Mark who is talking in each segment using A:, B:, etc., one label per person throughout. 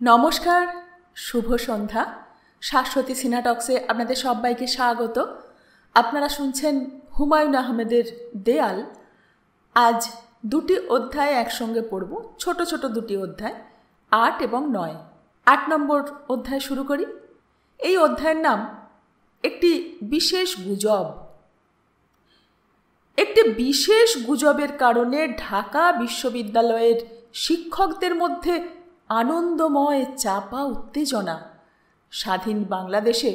A: নমস্কার, শুভ সন্ধ্যা। শাশ্বতী সিনাটক্সে আপনাদের সবাইকে স্বাগত। আপনারা শুনছেন হুমায়ুন আহমেদের দেয়াল। আজ দুটি অধ্যায় একসঙ্গে পড়ব, ছোট ছোট দুটি অধ্যায়, 8 এবং 9। 8 নম্বর অধ্যায় শুরু করি। এই অধ্যায়ের নাম একটি বিশেষ গুজব। একটি বিশেষ গুজবের কারণে ঢাকা বিশ্ববিদ্যালয়ের শিক্ষকদের মধ্যে আনন্দময় চাপা উত্তেজনা। স্বাধীন বাংলাদেশে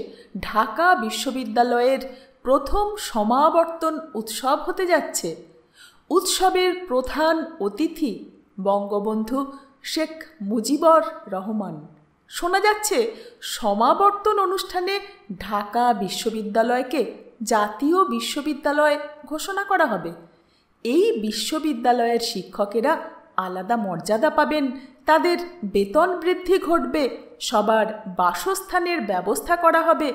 A: ঢাকা বিশ্ববিদ্যালয়ের প্রথম সমাবর্তন উৎসব হতে যাচ্ছে। উৎসবের প্রধান অতিথি বঙ্গবন্ধু শেখ মুজিবুর রহমান। শোনা যাচ্ছে সমাবর্তন অনুষ্ঠানে ঢাকা বিশ্ববিদ্যালয়কে জাতীয় বিশ্ববিদ্যালয় ঘোষণা করা হবে। এই বিশ্ববিদ্যালয়ের শিক্ষকেরা আলাদা মর্যাদা পাবেন, তাদের বেতন বৃদ্ধি ঘটবে, সবার বাসস্থানের ব্যবস্থা করা হবে।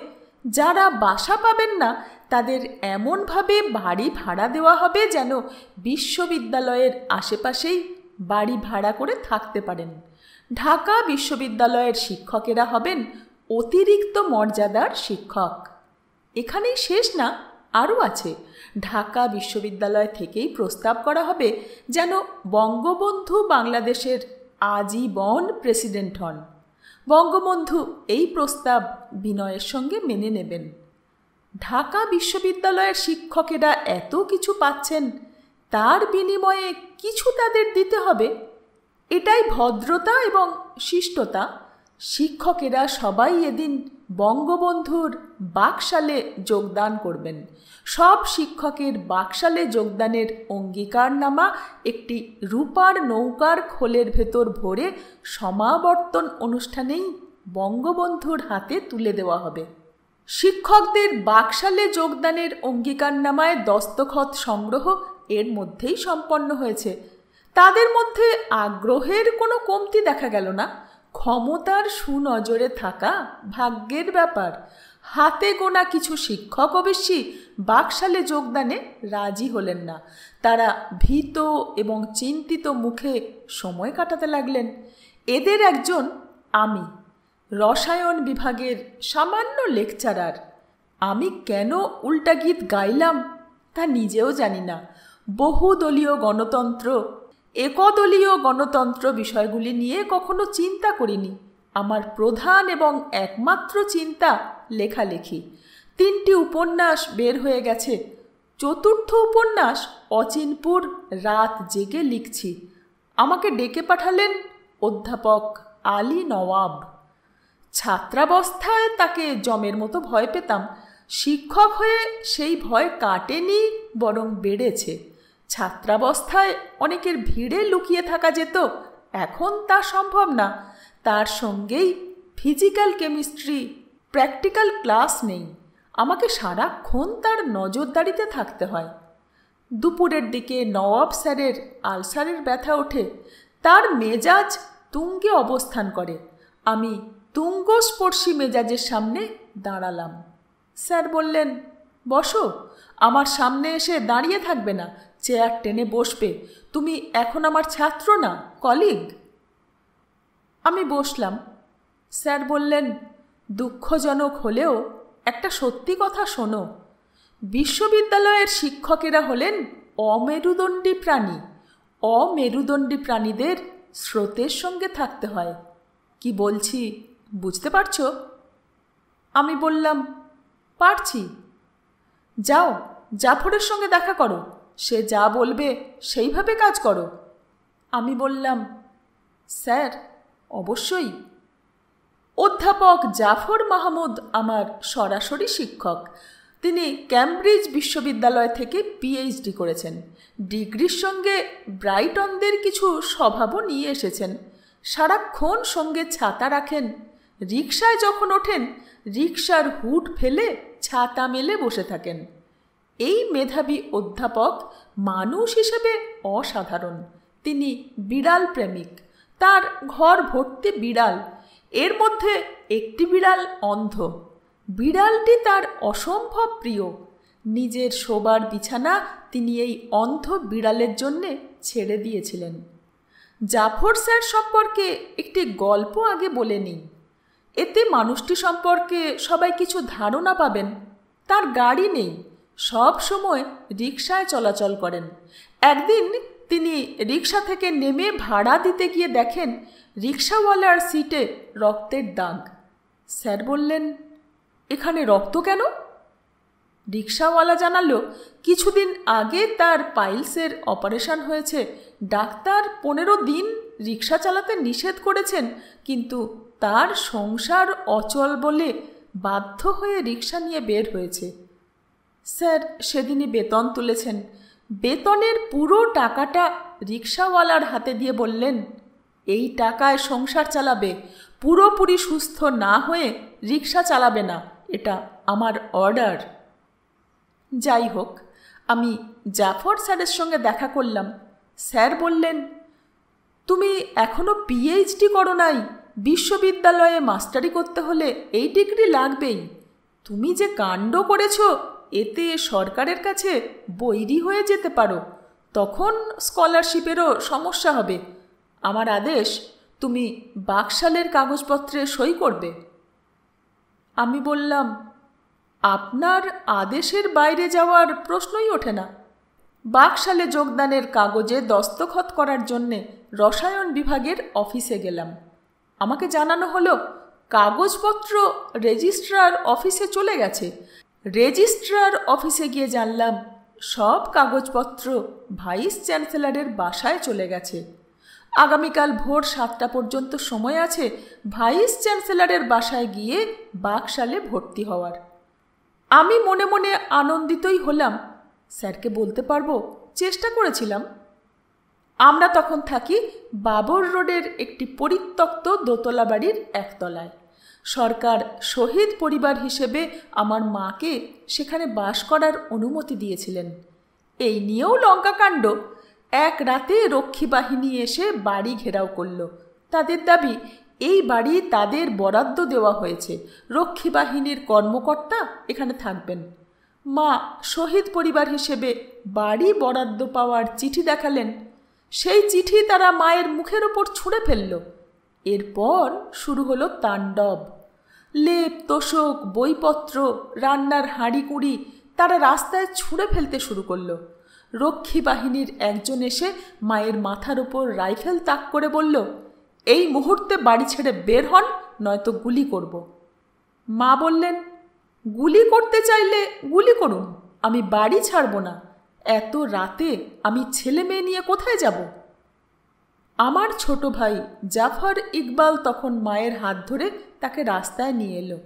A: যারা বাসা পাবেন না তাদের এমনভাবে বাড়ি ভাড়া দেওয়া হবে যেন বিশ্ববিদ্যালয়ের আশেপাশেই বাড়ি ভাড়া করে থাকতে পারেন। ঢাকা বিশ্ববিদ্যালয়ের শিক্ষকেরা হবেন অতিরিক্ত মর্যাদার শিক্ষক। এখানেই শেষ না, আরও আছে। ঢাকা বিশ্ববিদ্যালয় থেকেই প্রস্তাব করা হবে যেন বঙ্গবন্ধু বাংলাদেশের আজীবন প্রেসিডেন্ট হন। বঙ্গবন্ধু এই প্রস্তাব বিনয়ের সঙ্গে মেনে নেবেন। ঢাকা বিশ্ববিদ্যালয়ের শিক্ষকেরা এত কিছু পাচ্ছেন, তার বিনিময়ে কিছু তাদের দিতে হবে। এটাই ভদ্রতা এবং শিষ্টতা। শিক্ষকেরা সবাই এদিন বঙ্গবন্ধুর বাকশালে যোগদান করবেন। সব শিক্ষকের বাকশালে যোগদানের অঙ্গীকারনামা একটি রূপার নৌকার খোলের ভেতর ভরে সমাবর্তন অনুষ্ঠানেই বঙ্গবন্ধুর হাতে তুলে দেওয়া হবে। শিক্ষকদের বাকশালে যোগদানের অঙ্গীকারনামায় দস্তখত সংগ্রহ এর মধ্যেই সম্পন্ন হয়েছে। তাদের মধ্যে আগ্রহের কোনো কমতি দেখা গেল না। ক্ষমতার সুনজরে থাকা ভাগ্যের ব্যাপার। হাতে গোনা কিছু শিক্ষক অবশ্যই বাকশালে যোগদানে রাজি হলেন না। তারা ভীত এবং চিন্তিত মুখে সময় কাটাতে লাগলেন। এদের একজন আমি, রসায়ন বিভাগের সামান্য লেকচারার। আমি কেন উল্টা গীত গাইলাম তা নিজেও জানি না। বহুদলীয় গণতন্ত্র, একদলীয় গণতন্ত্র বিষয়গুলি নিয়ে কখনো চিন্তা করিনি। আমার প্রধান এবং একমাত্র চিন্তা লেখালেখি। 3টি উপন্যাস বের হয়ে গেছে। 4র্থ উপন্যাস অচিনপুর রাত জেগে লিখছি। আমাকে ডেকে পাঠালেন অধ্যাপক আলী নওয়াব। ছাত্রাবস্থায় তাকে জমের মতো ভয় পেতাম। শিক্ষক হয়ে সেই ভয় কাটেনি, বরং বেড়েছে। ছাত্রাবস্থায় অনেকের ভিড়ে লুকিয়ে থাকা যেত, এখন তা সম্ভব না। তার সঙ্গেই ফিজিক্যাল কেমিস্ট্রি প্র্যাকটিক্যাল ক্লাস নেই। আমাকে সারাক্ষণ তার নজরদারিতে থাকতে হয়। দুপুরের দিকে নওয়াব স্যারের আলসারের ব্যথা ওঠে। তার মেজাজ তুঙ্গে অবস্থান করে। আমি তুঙ্গস্পর্শী মেজাজের সামনে দাঁড়ালাম। স্যার বললেন, বসো। আমার সামনে এসে দাঁড়িয়ে থাকবে না, চেয়ার টেনে বসবে। তুমি এখন আমার ছাত্র না, কলিগ। আমি বসলাম। স্যার বললেন, দুঃখজনক হলেও একটা সত্যি কথা শোনো। বিশ্ববিদ্যালয়ের শিক্ষকেরা হলেন অমেরুদণ্ডী প্রাণী। অমেরুদণ্ডী প্রাণীদের স্রোতের সঙ্গে থাকতে হয়। কি বলছি বুঝতে পারছো? আমি বললাম, পারছি। যাও, জাফরের সঙ্গে দেখা করো। সে যা বলবে সেইভাবে কাজ করো। আমি বললাম, স্যার, অবশ্যই। অধ্যাপক জাফর মাহমুদ আমার সরাসরি শিক্ষক। তিনি ক্যামব্রিজ বিশ্ববিদ্যালয় থেকে পিএইচডি করেছেন। ডিগ্রির সঙ্গে ব্রাইটনদের কিছু স্বভাবও নিয়ে এসেছেন। সারাক্ষণ সঙ্গে ছাতা রাখেন। রিকশায় যখন ওঠেন, রিকশার হুড ফেলে ছাতা মেলে বসে থাকেন। এই মেধাবী অধ্যাপক মানুষ হিসেবে অসাধারণ। তিনি বিড়াল প্রেমিক। তার ঘর ভর্তি বিড়াল। এর মধ্যে একটি বিড়াল অন্ধ। বিড়ালটি তার অসম্ভব প্রিয়। নিজের শোবার বিছানা তিনি এই অন্ধ বিড়ালের জন্যে ছেড়ে দিয়েছিলেন। জাফর স্যার সম্পর্কে একটি গল্প আগে বলে নিই। এতে মানুষটি সম্পর্কে সবাই কিছু ধারণা পাবেন। তার গাড়ি নেই, সব সময় রিকশায় চলাচল করেন। একদিন তিনি রিকশা থেকে নেমে ভাড়া দিতে গিয়ে দেখেন রিকশাওয়ালার সিটে রক্তের দাগ। স্যার বললেন, এখানে রক্ত কেন? রিকশাওয়ালা জানালো, কিছুদিন আগে তার পাইলসের অপারেশন হয়েছে। ডাক্তার 15 দিন রিকশা চালাতে নিষেধ করেছেন, কিন্তু তার সংসার অচল বলে বাধ্য হয়ে রিকশা নিয়ে বের হয়েছে। স্যার সেদিনই বেতন তুলেছেন। বেতনের পুরো টাকাটা রিকশাওয়ালার হাতে দিয়ে বললেন, এই টাকায় সংসার চালাবে, পুরোপুরি সুস্থ না হয়ে রিকশা চালাবে না, এটা আমার অর্ডার। যাই হোক, আমি জাফর স্যারের সঙ্গে দেখা করলাম। স্যার বললেন, তুমি এখনো পিএইচডি করো নাই, বিশ্ববিদ্যালয়ে মাস্টারি করতে হলে এই ডিগ্রি লাগবেই। তুমি যে কাণ্ড করেছো, এতে সরকারের কাছে বৈরী হয়ে যেতে পারো, তখন স্কলারশিপেরও সমস্যা হবে। আমার আদেশ, তুমি বাকশালের কাগজপত্রে সই করবে। আমি বললাম, আপনার আদেশের বাইরে যাওয়ার প্রশ্নই ওঠে না। বাকশালে যোগদানের কাগজে দস্তখত করার জন্যে রসায়ন বিভাগের অফিসে গেলাম। আমাকে জানানো হলো কাগজপত্র রেজিস্ট্রার অফিসে চলে গেছে। রেজিস্ট্রার অফিসে গিয়ে জানলাম সব কাগজপত্র ভাইস চ্যান্সেলরের বাসায় চলে গেছে। আগামীকাল ভোর 7টা পর্যন্ত সময় আছে ভাইস চ্যান্সেলরের বাসায় গিয়ে বাকশালে ভর্তি হওয়ার। আমি মনে মনে আনন্দিতই হলাম। স্যারকে বলতে পারবো চেষ্টা করেছিলাম। আমরা তখন থাকি বাবর রোডের একটি পরিত্যক্ত দোতলা বাড়ির একতলায়। সরকার শহীদ পরিবার হিসেবে আমার মাকে সেখানে বাস করার অনুমতি দিয়েছিলেন। এই নিয়েও লঙ্কাকাণ্ড। এক রাতে রক্ষী বাহিনী এসে বাড়ি ঘেরাও করল। তাদের দাবি এই বাড়ি তাদের বরাদ্দ দেওয়া হয়েছে, রক্ষী বাহিনীর কর্মকর্তা এখানে থাকবেন। মা শহীদ পরিবার হিসেবে বাড়ি বরাদ্দ পাওয়ার চিঠি দেখালেন। সেই চিঠি তারা মায়ের মুখের ওপর ছুঁড়ে ফেলল। এরপর শুরু হলো তাণ্ডব। লেপ তোষক, বইপত্র, রান্নার হাঁড়িকুড়ি তারা রাস্তায় ছুঁড়ে ফেলতে শুরু করলো। রক্ষী বাহিনীর একজন এসে মায়ের মাথার ওপর রাইফেল তাক করে বলল, এই মুহূর্তে বাড়ি ছেড়ে বের হন, নয়তো গুলি করব। মা বললেন, গুলি করতে চাইলে গুলি করুন, আমি বাড়ি ছাড়ব না। এত রাতে আমি ছেলে মেয়ে নিয়ে কোথায় যাব? আমার ছোট ভাই জাফর ইকবাল তখন মায়ের হাত ধরে তাকে রাস্তায় নিয়ে এলো।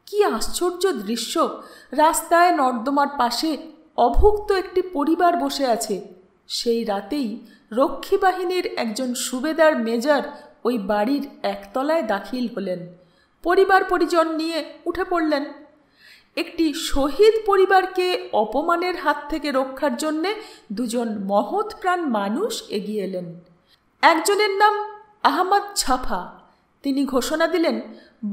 A: কি আশ্চর্য দৃশ্য! রাস্তায় নর্দমার পাশে অভুক্ত একটি পরিবার বসে আছে। সেই রাতেই রক্ষী বাহিনীর একজন সুবেদার মেজর ওই বাড়ির একতলায় দাখিল হলেন। পরিবার পরিজন নিয়ে উঠে পড়লেন। একটি শহীদ পরিবারকে অপমানের হাত থেকে রক্ষার জন্যে দুজন মহৎ প্রাণ মানুষ এগিয়ে এলেন। একজনের নাম আহমদ ছাফা। তিনি ঘোষণা দিলেন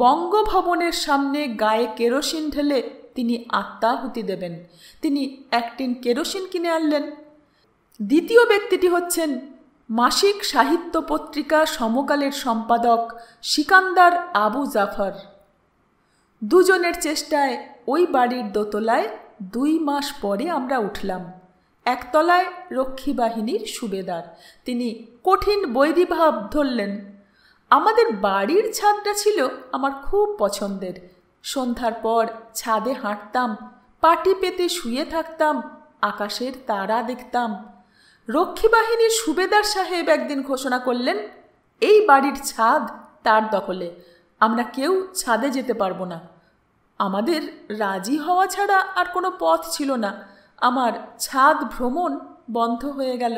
A: বঙ্গভবনের সামনে গায়ে কেরোসিন ঢেলে তিনি আত্মাহুতি দেবেন। তিনি 1 টিন কেরোসিন কিনে আনলেন। দ্বিতীয় ব্যক্তিটি হচ্ছেন মাসিক সাহিত্য পত্রিকা সমকালের সম্পাদক সিকান্দার আবু জাফর। দুজনের চেষ্টায় ওই বাড়ির দোতলায় 2 মাস পরে আমরা উঠলাম। একতলায় রক্ষী বাহিনীর সুবেদার, তিনি কঠিন বৈরীভাব ধরলেন। আমাদের বাড়ির ছাদটা ছিল আমার খুব পছন্দের। সন্ধ্যার পর ছাদে হাঁটতাম, পাটি পেতে শুয়ে থাকতাম, আকাশের তারা দেখতাম। রক্ষী বাহিনীর সুবেদার সাহেব একদিন ঘোষণা করলেন, এই বাড়ির ছাদ তার দখলে, আমরা কেউ ছাদে যেতে পারবো না। আমাদের রাজি হওয়া ছাড়া আর কোনো পথ ছিল না। আমার ছাদ ভ্রমণ বন্ধ হয়ে গেল।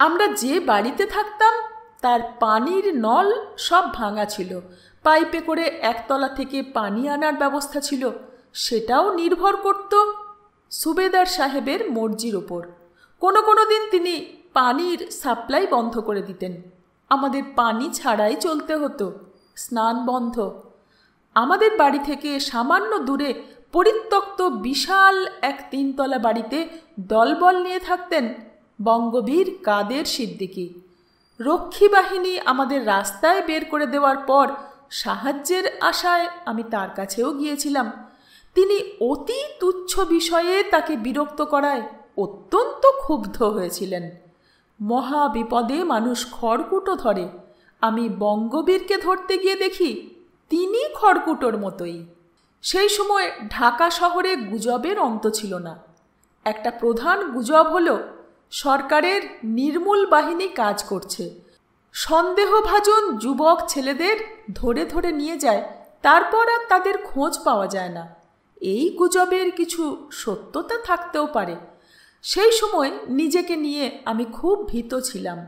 A: আমরা যে বাড়িতে থাকতাম তার পানির নল সব ভাঙা ছিল। পাইপে করে একতলা থেকে পানি আনার ব্যবস্থা ছিল, সেটাও নির্ভর করত সুবেদার সাহেবের মর্জির ওপর। কোনো দিন তিনি পানির সাপ্লাই বন্ধ করে দিতেন। আমাদের পানি ছাড়াই চলতে হতো, স্নান বন্ধ। আমাদের বাড়ি থেকে সামান্য দূরে পরিত্যক্ত বিশাল এক 3 তলা বাড়িতে দলবল নিয়ে থাকতেন বঙ্গবীর কাদের সিদ্দিকী। রক্ষী বাহিনী আমাদের রাস্তায় বের করে দেওয়ার পর সাহায্যের আশায় আমি তার কাছেও গিয়েছিলাম। তিনি অতি তুচ্ছ বিষয়ে তাকে বিরক্ত করায় অত্যন্ত ক্ষুব্ধ হয়েছিলেন। মহা বিপদে মানুষ খড়কুটো ধরে, আমি বঙ্গবীরকে ধরতে গিয়ে দেখি তিনি খড়কুটোর মতোই। সেই সময় ঢাকা শহরে গুজবের অন্ত ছিল না। একটা প্রধান গুজব হলো সরকারের নির্মূল বাহিনী কাজ করছে, সন্দেহভাজন যুবক ছেলেদের ধরে ধরে নিয়ে যায়, তারপর আর তাদের খোঁজ পাওয়া যায় না। এই গুজবের কিছু সত্যতা থাকতেও পারে। সেই সময় নিজেকে নিয়ে আমি খুব ভীত ছিলাম।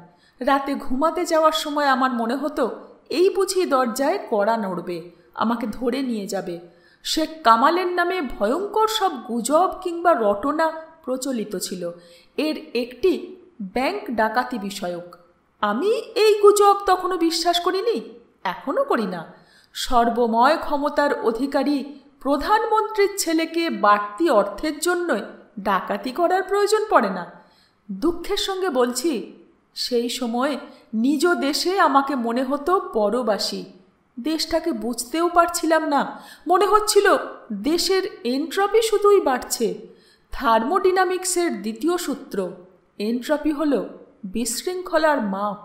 A: রাতে ঘুমাতে যাওয়ার সময় আমার মনে হতো এই বুঝি দরজায় কড়া নড়বে, আমাকে ধরে নিয়ে যাবে। শেখ কামালের নামে ভয়ঙ্কর সব গুজব কিংবা রটনা প্রচলিত ছিল। এর একটি ব্যাংক ডাকাতি বিষয়ক। আমি এই গুজব তখনও বিশ্বাস করিনি, এখনও করি না। সর্বময় ক্ষমতার অধিকারী প্রধানমন্ত্রীর ছেলেকে বাড়তি অর্থের জন্যই ডাকাতি করার প্রয়োজন পড়ে না। দুঃখের সঙ্গে বলছি, সেই সময় নিজ দেশে আমাকে মনে হতো পরবাসী। দেশটাকে বুঝতেও পারছিলাম না। মনে হচ্ছিল দেশের এন্ট্রপি শুধুই বাড়ছে। থার্মোডিনামিক্সের দ্বিতীয় সূত্র, এন্ট্রপি হল বিশৃঙ্খলার মাপ।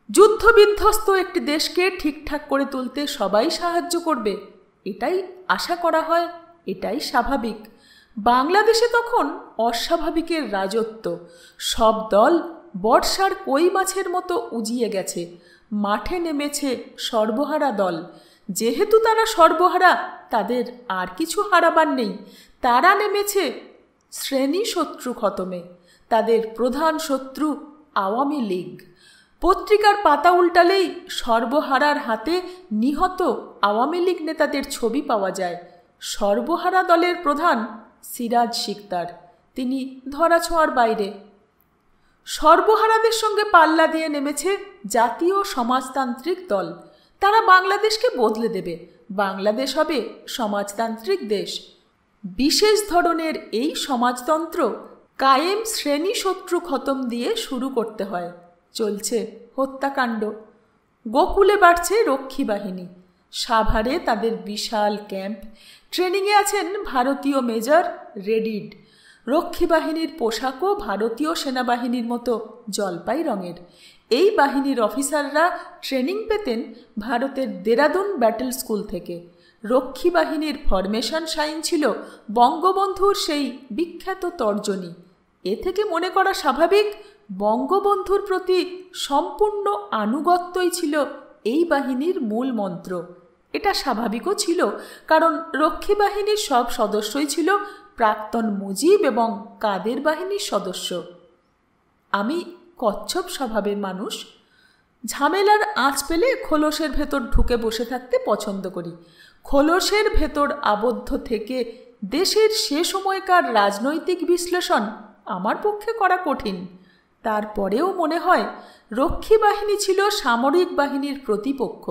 A: যুদ্ধবিধ্বস্ত একটি দেশকে ঠিকঠাক করে তুলতে সবাই সাহায্য করবে, এটাই আশা করা হয়, এটাই স্বাভাবিক। বাংলাদেশে তখন অস্বাভাবিকের রাজত্ব। সব দল বর্ষার কই মাছের মতো উজিয়ে গেছে। মাঠে নেমেছে সর্বহারা দল। যেহেতু তারা সর্বহারা, তাদের আর কিছু হারাবার নেই। তারা নেমেছে শ্রেণী শত্রু খতমে। তাদের প্রধান শত্রু আওয়ামী লীগ। পত্রিকার পাতা উল্টালেই সর্বহারার হাতে নিহত আওয়ামী লীগ নেতাদের ছবি পাওয়া যায়। সর্বহারা দলের প্রধান সিরাজ শিকদার, তিনি ধরাছোঁয়ার বাইরে। সর্বহারাদের সঙ্গে পাল্লা দিয়ে নেমেছে জাতীয় সমাজতান্ত্রিক দল। তারা বাংলাদেশকে বদলে দেবে, বাংলাদেশ হবে সমাজতান্ত্রিক দেশ। বিশেষ ধরনের এই সমাজতন্ত্র কায়েম শ্রেণী শত্রু খতম দিয়ে শুরু করতে হয়। চলছে হত্যাকাণ্ড। গোকুলে বাড়ছে রক্ষী বাহিনী। সাভারে তাদের বিশাল ক্যাম্প। ট্রেনিংয়ে আছেন ভারতীয় মেজর রেডিড। রক্ষী বাহিনীর পোশাকও ভারতীয় সেনাবাহিনীর মতো জলপাই রঙের। এই বাহিনীর অফিসাররা ট্রেনিং পেতেন ভারতের দেরাদুন ব্যাটেল স্কুল থেকে। রক্ষী বাহিনীর ফরমেশন সাইন ছিল বঙ্গবন্ধুর সেই বিখ্যাত তর্জনী। এ থেকে মনে করা স্বাভাবিক বঙ্গবন্ধুর প্রতি সম্পূর্ণ আনুগত্যই ছিল এই বাহিনীর মূল মন্ত্র। এটা স্বাভাবিকও ছিল, কারণ রক্ষী বাহিনীর সব সদস্যই ছিল প্রাক্তন মুজিব এবং কাদের বাহিনীর সদস্য। আমি কচ্ছপ স্বভাবের মানুষ। ঝামেলার আঁচ পেলে খোলসের ভেতর ঢুকে বসে থাকতে পছন্দ করি। খোলসের ভেতর আবদ্ধ থেকে দেশের সে সময়কার রাজনৈতিক বিশ্লেষণ আমার পক্ষে করা কঠিন। তারপরেও মনে হয় রক্ষী বাহিনী ছিল সামরিক বাহিনীর প্রতিপক্ষ।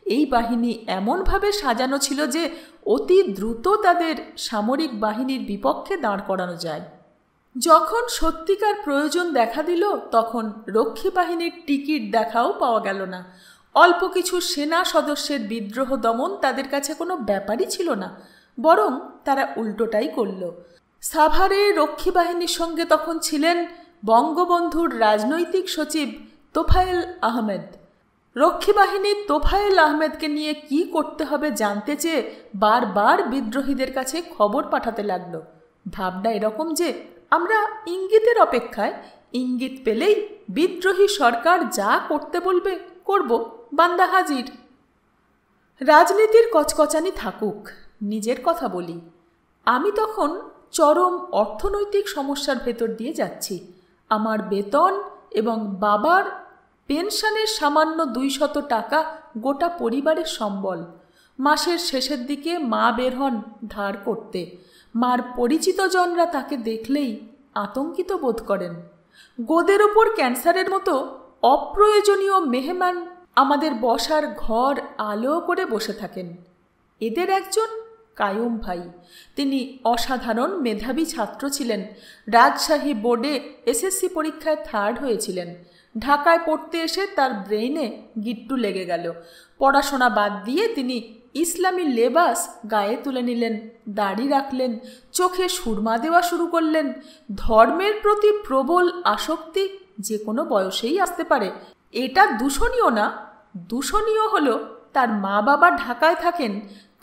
A: এই বাহিনী এমনভাবে সাজানো ছিল যে অতি দ্রুত তাদের সামরিক বাহিনীর বিপক্ষে দাঁড় করানো যায়। যখন সত্যিকার প্রয়োজন দেখা দিল, তখন রক্ষী বাহিনীর টিকিট দেখাও পাওয়া গেল না। অল্প কিছু সেনা সদস্যের বিদ্রোহ দমন তাদের কাছে কোনো ব্যাপারই ছিল না, বরং তারা উল্টোটাই করল। সাভারে রক্ষী বাহিনীর সঙ্গে তখন ছিলেন বঙ্গবন্ধুর রাজনৈতিক সচিব তোফায়েল আহমেদ। রক্ষী বাহিনীর তোফায়েল আহমেদকে নিয়ে কি করতে হবে জানতে চেয়ে বারবার বিদ্রোহীদের কাছে খবর পাঠাতে লাগলো। ভাবনা এরকম যে আমরা ইঙ্গিতের অপেক্ষায়, ইঙ্গিত পেলেই বিদ্রোহী সরকার যা করতে বলবে করব, বান্দা হাজির। রাজনীতির কচকচানি থাকুক, নিজের কথা বলি। আমি তখন চরম অর্থনৈতিক সমস্যার ভেতর দিয়ে যাচ্ছি। আমার বেতন এবং বাবার পেনশনের সামান্য 200 টাকা গোটা পরিবারের সম্বল। মাসের শেষের দিকে মা বের হন ধার করতে। মার পরিচিতজনরা তাকে দেখলেই আতঙ্কিত বোধ করেন। গোদের ওপর ক্যান্সারের মতো অপ্রয়োজনীয় মেহমান আমাদের বসার ঘর আলো করে বসে থাকেন। এদের একজন কায়ুম ভাই। তিনি অসাধারণ মেধাবী ছাত্র ছিলেন। রাজশাহী বোর্ডে এসএসসি পরীক্ষায় 3rd হয়েছিলেন। ঢাকায় পড়তে এসে তার ব্রেইনে গিট্টু লেগে গেল। পড়াশোনা বাদ দিয়ে তিনি ইসলামী লেবাস গায়ে তুলে নিলেন, দাড়ি রাখলেন, চোখে সুরমা দেওয়া শুরু করলেন। ধর্মের প্রতি প্রবল আসক্তি যে কোনো বয়সেই আসতে পারে, এটা দূষণীয় না। দূষণীয় হলো তার মা বাবা ঢাকায় থাকেন,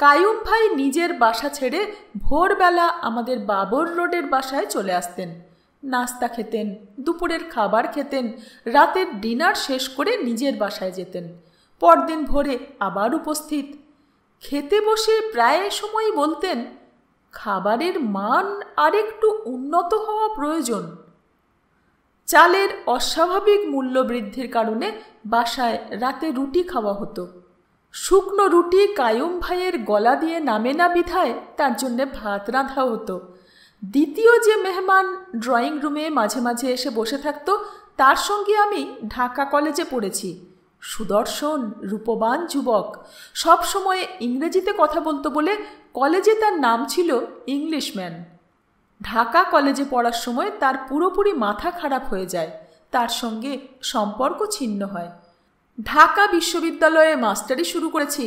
A: কাইয়ুম ভাই নিজের বাসা ছেড়ে ভোরবেলা আমাদের বাবর রোডের বাসায় চলে আসতেন। নাস্তা খেতেন, দুপুরের খাবার খেতেন, রাতের ডিনার শেষ করে নিজের বাসায় যেতেন। পরদিন ভোরে আবার উপস্থিত। খেতে বসে প্রায় সময়ই বলতেন, খাবারের মান আরেকটু উন্নত হওয়া প্রয়োজন। চালের অস্বাভাবিক মূল্য বৃদ্ধির কারণে বাসায় রাতে রুটি খাওয়া হতো। শুকনো রুটি কাইয়ুম ভাইয়ের গলা দিয়ে নামে না বিধায় তার জন্যে ভাত রাঁধা হতো। দ্বিতীয় যে মেহমান ড্রয়িং রুমে মাঝে মাঝে এসে বসে থাকত, তার সঙ্গে আমি ঢাকা কলেজে পড়েছি। সুদর্শন রূপবান যুবক, সব সময় ইংরেজিতে কথা বলতো বলে কলেজে তার নাম ছিল ইংলিশম্যান। ঢাকা কলেজে পড়ার সময় তার পুরোপুরি মাথা খারাপ হয়ে যায়, তার সঙ্গে সম্পর্ক ছিন্ন হয়। ঢাকা বিশ্ববিদ্যালয়ে মাস্টারি শুরু করেছি।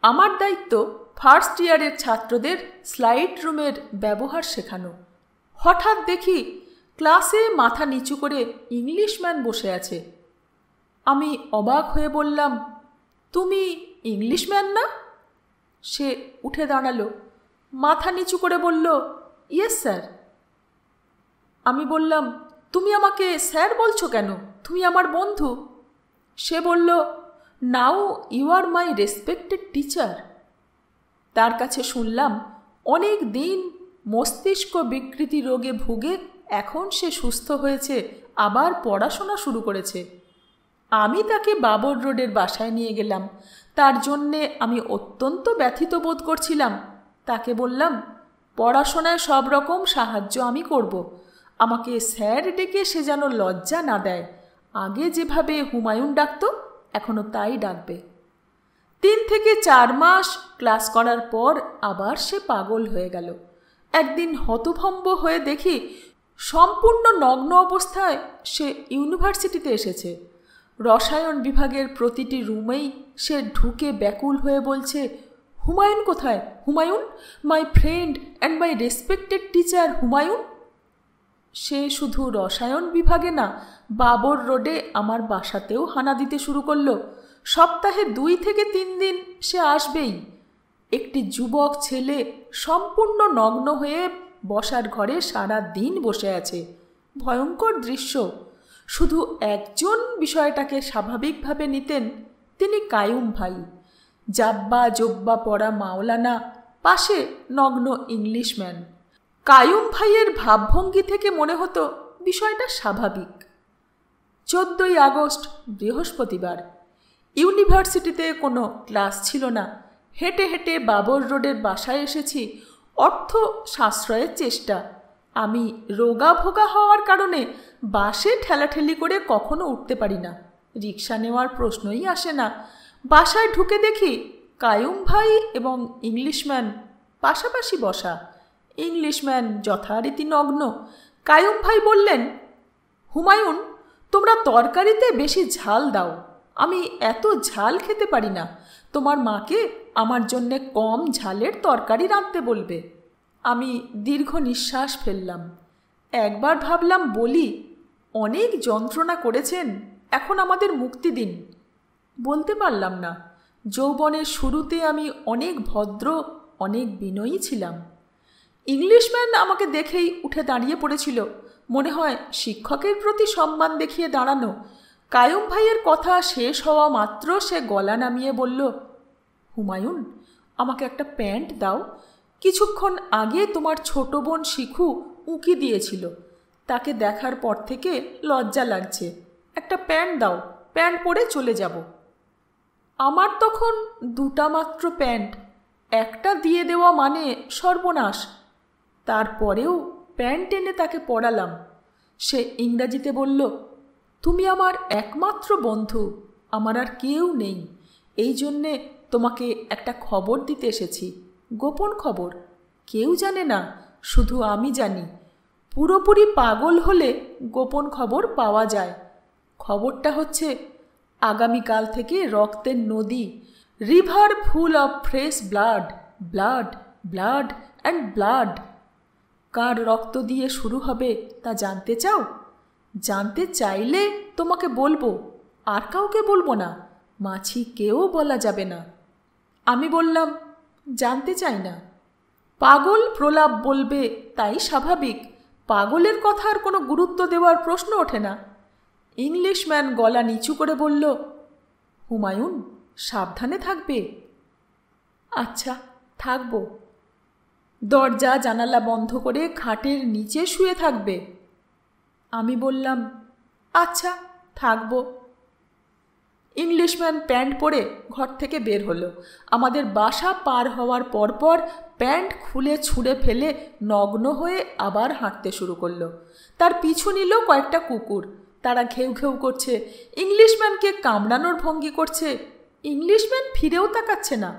A: আমার দায়িত্ব ফার্স্ট ইয়ারের ছাত্রদের স্লাইড রুমের ব্যবহার শেখানো। হঠাৎ দেখি ক্লাসে মাথা নিচু করে ইংলিশম্যান বসে আছে। আমি অবাক হয়ে বললাম, তুমি ইংলিশম্যান না? সে উঠে দাঁড়ালো, মাথা নিচু করে বলল, ইয়েস স্যার। আমি বললাম, তুমি আমাকে স্যার বলছো কেন? তুমি আমার বন্ধু। সে বলল, now you are my respected teacher. তার কাছে শুনলাম অনেক দিন মস্তিষ্ক বিকৃতি রোগে ভুগে এখন সে সুস্থ হয়েছে, আবার পড়াশোনা শুরু করেছে। আমি তাকে বাবর রোডের বাসায় নিয়ে গেলাম। তার জন্যে আমি অত্যন্ত ব্যথিত বোধ করছিলাম। তাকে বললাম, পড়াশোনায় সব রকম সাহায্য আমি করব। আমাকে স্যার ডেকে সে যেন লজ্জা না দেয়। আগে যেভাবে হুমায়ুন ডাকত, এখনও তাই ডাকবে। 3 থেকে 4 মাস ক্লাস করার পর আবার সে পাগল হয়ে গেল। একদিন হতভম্ব হয়ে দেখি সম্পূর্ণ নগ্ন অবস্থায় সে ইউনিভার্সিটিতে এসেছে। রসায়ন বিভাগের প্রতিটি রুমেই সে ঢুকে ব্যাকুল হয়ে বলছে, হুমায়ুন কোথায়? Humayun, my friend and my respected teacher Humayun. সে শুধু রসায়ন বিভাগে না, বাবর রোডে আমার বাসাতেও হানা দিতে শুরু করলো। সপ্তাহে 2 থেকে 3 দিন সে আসবেই। একটি যুবক ছেলে সম্পূর্ণ নগ্ন হয়ে বসার ঘরে সারা দিন বসে আছে। ভয়ঙ্কর দৃশ্য। শুধু একজন বিষয়টাকে স্বাভাবিকভাবে নিতেন, তিনি কাইয়ুম ভাই। জাব্বা জব্বা পরা মাওলানা, পাশে নগ্ন ইংলিশম্যান। কাইয়ুম ভাইয়ের ভাবভঙ্গি থেকে মনে হতো বিষয়টা স্বাভাবিক। 14ই আগস্ট বৃহস্পতিবার। ইউনিভার্সিটিতে কোনো ক্লাস ছিল না। হেঁটে হেঁটে বাবর রোডের বাসায় এসেছি। অর্থ সাশ্রয়ের চেষ্টা। আমি রোগা ভোগা হওয়ার কারণে বাসে ঠেলাঠেলি করে কখনো উঠতে পারি না। রিক্সা নেওয়ার প্রশ্নই আসে না। বাসায় ঢুকে দেখি কাইয়ুম ভাই এবং ইংলিশম্যান পাশাপাশি বসা। ইংলিশম্যান যথারীতি নগ্ন। কাইয়ুম ভাই বললেন, হুমায়ুন, তোমরা তরকারিতে বেশি ঝাল দাও। আমি এত ঝাল খেতে পারি না। তোমার মাকে আমার জন্যে কম ঝালের তরকারি রাঁধতে বলবে। আমি দীর্ঘ নিঃশ্বাস ফেললাম। একবার ভাবলাম বলি, অনেক যন্ত্রণা করেছেন, এখন আমাদের মুক্তি দিন। বলতে পারলাম না। যৌবনের শুরুতে আমি অনেক ভদ্র, অনেক বিনয়ী ছিলাম। ইংলিশম্যান আমাকে দেখেই উঠে দাঁড়িয়ে পড়েছিল। মনে হয় শিক্ষকের প্রতি সম্মান দেখিয়ে দাঁড়ানো। কাইয়ুম ভাইয়ের কথা শেষ হওয়া মাত্র সে গলা নামিয়ে বলল, হুমায়ুন, আমাকে একটা প্যান্ট দাও। কিছুক্ষণ আগে তোমার ছোট বোন শিখু উঁকি দিয়েছিল। তাকে দেখার পর থেকে লজ্জা লাগছে। একটা প্যান্ট দাও, প্যান্ট পরে চলে যাব। আমার তখন 2টা মাত্র প্যান্ট। একটা দিয়ে দেওয়া মানে সর্বনাশ। তারপরেও প্যান্ট এনে তাকে পরালাম। সে ইংরাজিতে বলল, তুমি আমার একমাত্র বন্ধু, আমার আর কেউ নেই। এই জন্যে তোমাকে একটা খবর দিতে এসেছি। গোপন খবর, কেউ জানে না, শুধু আমি জানি। পুরোপুরি পাগল হলে গোপন খবর পাওয়া যায়। খবরটা হচ্ছে আগামীকাল থেকে রক্তের নদী, river full of fresh blood, blood, blood and blood. কার রক্ত দিয়ে শুরু হবে তা জানতে চাও? জানতে চাইলে তোমাকে বলবো, আর কাউকে বলবো না, মাছি কেউ বলা যাবে না। আমি বললাম, জানতে চাই না। পাগল প্রলাপ বলবে, তাই স্বাভাবিক, পাগলের কথার কোনো গুরুত্ব দেওয়ার প্রশ্ন ওঠে না। ইংলিশম্যান গলা নিচু করে বলল, হুমায়ুন, সাবধানে থাকবে। আচ্ছা, থাকব। দরজা জানালা বন্ধ করে খাটের নিচে শুয়ে থাকবে। আমি বললাম, আচ্ছা, থাকব। ইংলিশম্যান প্যান্ট পরে ঘর থেকে বের হলো। আমাদের বাসা পার হওয়ার পরপর প্যান্ট খুলে ছুঁড়ে ফেলে নগ্ন হয়ে আবার হাঁটতে শুরু করলো। তার পিছু নিল কয়েকটা কুকুর। তারা ঘেউ ঘেউ করছে, ইংলিশম্যানকে কামড়ানোর ভঙ্গি করছে। ইংলিশম্যান ফিরেও তাকাচ্ছে না।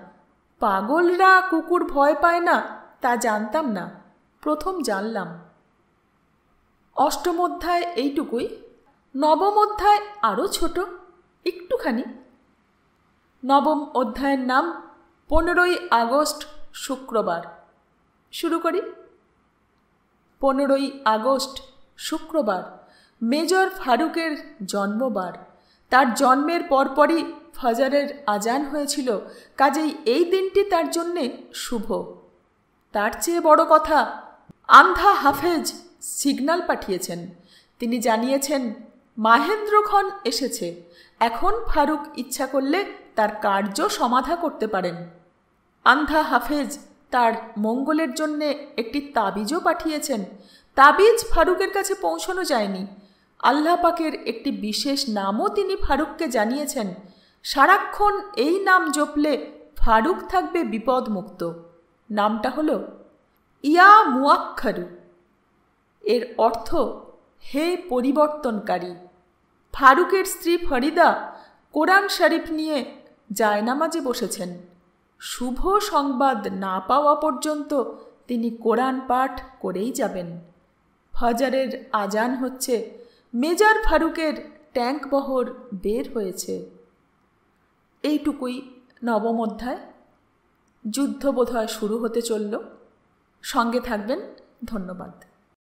A: পাগলরা কুকুর ভয় পায় না তা জানতাম না, প্রথম জানলাম। অষ্টম অধ্যায় এইটুকুই। নবম অধ্যায় আরও ছোট, একটুখানি। নবম অধ্যায়ের নাম 15ই আগস্ট, শুক্রবার। শুরু করি। 15ই আগস্ট, শুক্রবার, মেজর ফারুকের জন্মবার। তার জন্মের পরপরই ফজরের আজান হয়েছিল, কাজেই এই দিনটি তার জন্যে শুভ। তার চেয়ে বড় কথা, আন্ধা হাফেজ সিগন্যাল পাঠিয়েছেন। তিনি জানিয়েছেন, মাহেন্দ্র খন এসেছে। এখন ফারুক ইচ্ছা করলে তার কার্য সমাধা করতে পারেন। আন্ধা হাফেজ তার মঙ্গলের জন্যে একটি তাবিজও পাঠিয়েছেন। তাবিজ ফারুকের কাছে পৌঁছানো যায়নি। আল্লাহ পাকের একটি বিশেষ নামও তিনি ফারুককে জানিয়েছেন। সারাক্ষণ এই নাম জপলে ফারুক থাকবে বিপদমুক্ত। নামটা হলো ইয়া মুয়াক্খারু। এর অর্থ হে পরিবর্তনকারী। ফারুকের স্ত্রী ফরিদা কোরআন শরীফ নিয়ে জায়নামাজে বসেছেন। শুভ সংবাদ না পাওয়া পর্যন্ত তিনি কোরআন পাঠ করেই যাবেন। ফজরের আজান হচ্ছে, মেজর ফারুকের ট্যাঙ্ক বহর বের হয়েছে। এইটুকুই নবম অধ্যায়। যুদ্ধ বোধহয় শুরু হতে চলল। সঙ্গে থাকবেন। ধন্যবাদ।